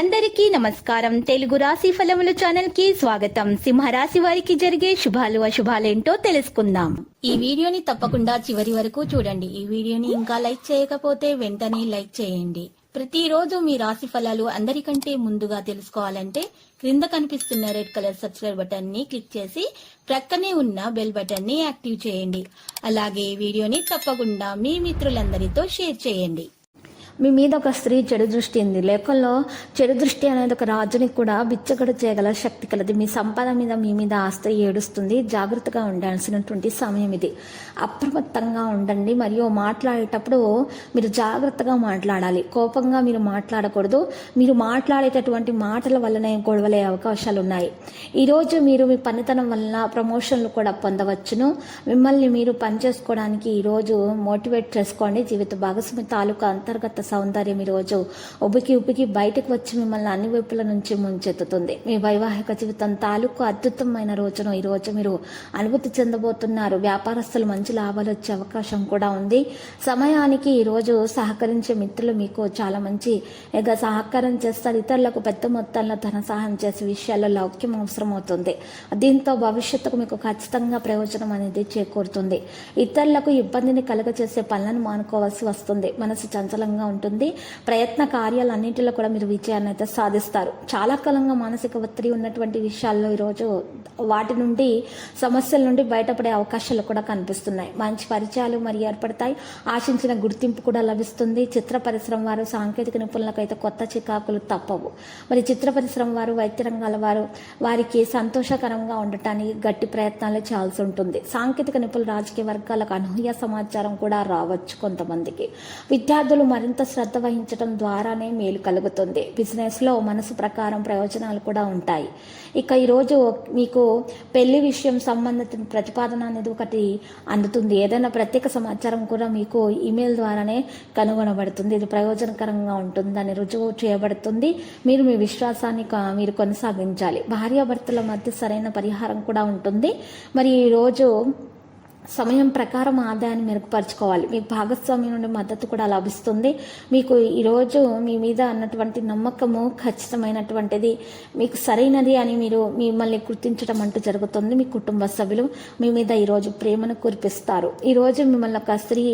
అందరికీ నమస్కారం. తెలుగు రాశి ఫలముల ఛానల్ కి స్వాగతం. సింహరాశి వారికి జరిగే శుభాలు అశుభాలేంటో తెలుసుకుందాం. ఈ వీడియోని తప్పకుండా చివరి వరకు చూడండి. ఈ వీడియోని ఇంకా లైక్ చేయకపోతే వెంటనే లైక్ చేయండి. ప్రతిరోజు మీ రాశి ఫలాలు అందరికంటే ముందుగా తెలుసుకోవాలంటే క్రింద కనిపిస్తున్న రెడ్ కలర్ సబ్స్క్రైబ్ బటన్ ని క్లిక్ చేసి ప్రక్కనే ఉన్న బెల్ బటన్ ని యాక్టివ్ చేయండి. అలాగే ఈ వీడియోని తప్పకుండా మీ మిత్రులందరితో షేర్ చేయండి. మీ మీద ఒక స్త్రీ చెడు దృష్టి ఉంది. లేఖల్లో చెడు దృష్టి అనేది ఒక రాజుని కూడా బిచ్చగడు చేయగల శక్తి కలది. మీ సంపద మీద మీ మీద ఆ స్త్రీ ఏడుస్తుంది. జాగ్రత్తగా ఉండాల్సినటువంటి సమయం ఇది. అప్రమత్తంగా ఉండండి. మరియు మాట్లాడేటప్పుడు మీరు జాగ్రత్తగా మాట్లాడాలి. కోపంగా మీరు మాట్లాడకూడదు. మీరు మాట్లాడేటటువంటి మాటల వల్లనే గొడవలే అవకాశాలు ఉన్నాయి. ఈరోజు మీరు మీ పనితనం వలన ప్రమోషన్లు కూడా పొందవచ్చును. మిమ్మల్ని మీరు పనిచేసుకోవడానికి ఈరోజు మోటివేట్ చేసుకోండి. జీవిత భాగస్వామి తాలూకా అంతర్గత సౌందర్యం ఈరోజు ఉబ్బికి బయటకు వచ్చి మిమ్మల్ని అన్ని వైపుల నుంచి ముంచెత్తుతుంది. మీ వైవాహిక జీవితం తాలూకు అద్భుతమైన రోజును ఈరోజు మీరు అనుభూతి చెందబోతున్నారు. వ్యాపారస్తులు మంచి లాభాలు వచ్చే అవకాశం కూడా ఉంది. సమయానికి ఈరోజు సహకరించే మిత్రులు మీకు చాలా మంచి సహకారం చేస్తారు. ఇతరులకు పెద్ద మొత్తంలో ధన సహాయం చేసే విషయాల్లో లౌక్యం అవసరమవుతుంది. దీంతో భవిష్యత్తుకు మీకు ఖచ్చితంగా ప్రయోజనం అనేది చేకూరుతుంది. ఇతరులకు ఇబ్బందిని కలుగచేసే పనులను మానుకోవాల్సి వస్తుంది. మనసు చంచలంగా ఉంటుంది. ప్రయత్న కార్యాలన్నింటిలో కూడా మీరు విజయాన్ని అయితే సాధిస్తారు. చాలా కాలంగా మానసిక ఒత్తిడి ఉన్నటువంటి విషయాల్లో ఈరోజు వాటి నుండి సమస్యల నుండి బయటపడే అవకాశాలు కూడా కనిపిస్తున్నాయి. మంచి పరిచయాలు మరి ఏర్పడతాయి. ఆశించిన గుర్తింపు కూడా లభిస్తుంది. చిత్ర పరిశ్రమ వారు, సాంకేతిక నిపుణులకైతే కొత్త చికాకులు తప్పవు. మరి చిత్ర పరిశ్రమ వారు, వైద్య రంగాల వారు వారికి సంతోషకరంగా ఉండటానికి గట్టి ప్రయత్నాలు చేయాల్సి ఉంటుంది. సాంకేతిక నిపుణులు, రాజకీయ వర్గాలకు అనూహ్య సమాచారం కూడా రావచ్చు. కొంతమందికి విద్యార్థులు మరింత శ్రద్ధ వహించడం ద్వారానే మేలు కలుగుతుంది. బిజినెస్లో మనసు ప్రకారం ప్రయోజనాలు కూడా ఉంటాయి. ఇక ఈరోజు మీకు పెళ్లి విషయం సంబంధించిన ప్రతిపాదన అనేది ఒకటి అందుతుంది. ఏదైనా ప్రత్యేక సమాచారం కూడా మీకు ఈమెయిల్ ద్వారానే కనుగొనబడుతుంది. ఇది ప్రయోజనకరంగా ఉంటుందని రుజువు చేయబడుతుంది. మీరు మీ విశ్వాసాన్ని మీరు కొనసాగించాలి. భార్యాభర్తల మధ్య సరైన పరిహారం కూడా ఉంటుంది. మరి ఈరోజు సమయం ప్రకారం ఆదాయాన్ని మెరుగుపరుచుకోవాలి. మీకు భాగస్వామి నుండి మద్దతు కూడా లభిస్తుంది. మీకు ఈరోజు మీ మీద అన్నటువంటి నమ్మకము ఖచ్చితమైనటువంటిది, మీకు సరైనది అని మీరు మిమ్మల్ని గుర్తించడం అంటూ జరుగుతుంది. మీ కుటుంబ సభ్యులు మీ మీద ఈరోజు ప్రేమను కురిపిస్తారు. ఈరోజు మిమ్మల్ని ఒక స్త్రీ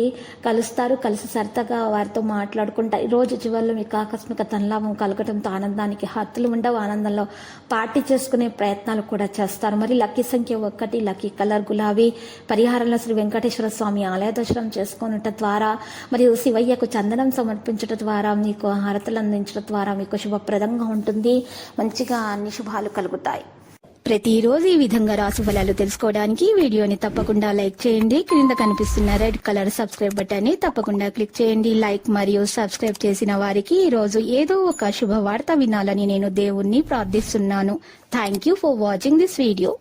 కలుస్తారు. కలిసి సరదాగా వారితో మాట్లాడుకుంటారు. ఈరోజు చివరిలో మీకు ఆకస్మిక ధనలాభం కలగడంతో ఆనందానికి హద్దులు ఉండవు. ఆనందంలో పార్టీ చేసుకునే ప్రయత్నాలు కూడా చేస్తారు. మరి లక్కీ సంఖ్య 1, లక్కీ కలర్ గులాబీ. పరిహారం శ్రీ వెంకటేశ్వర స్వామి ఆలయ దర్శనం చేసుకున్నట ద్వారా మరియు శివయ్యకు చందనం సమర్పించడం ద్వారా మీకు హారతలు అందించడం ద్వారా మీకు శుభప్రదంగా ఉంటుంది. మంచిగా అన్ని శుభాలు కలుగుతాయి. ప్రతిరోజు ఈ విధంగా రాశి ఫలాలు తెలుసుకోవడానికి వీడియోని తప్పకుండా లైక్ చేయండి. క్రింద కనిపిస్తున్న రెడ్ కలర్ సబ్స్క్రైబ్ బటన్ ని తప్పకుండా క్లిక్ చేయండి. లైక్ మరియు సబ్స్క్రైబ్ చేసిన వారికి ఈ రోజు ఏదో ఒక శుభవార్త వినాలని నేను దేవుణ్ణి ప్రార్థిస్తున్నాను. Thank you for watching this video.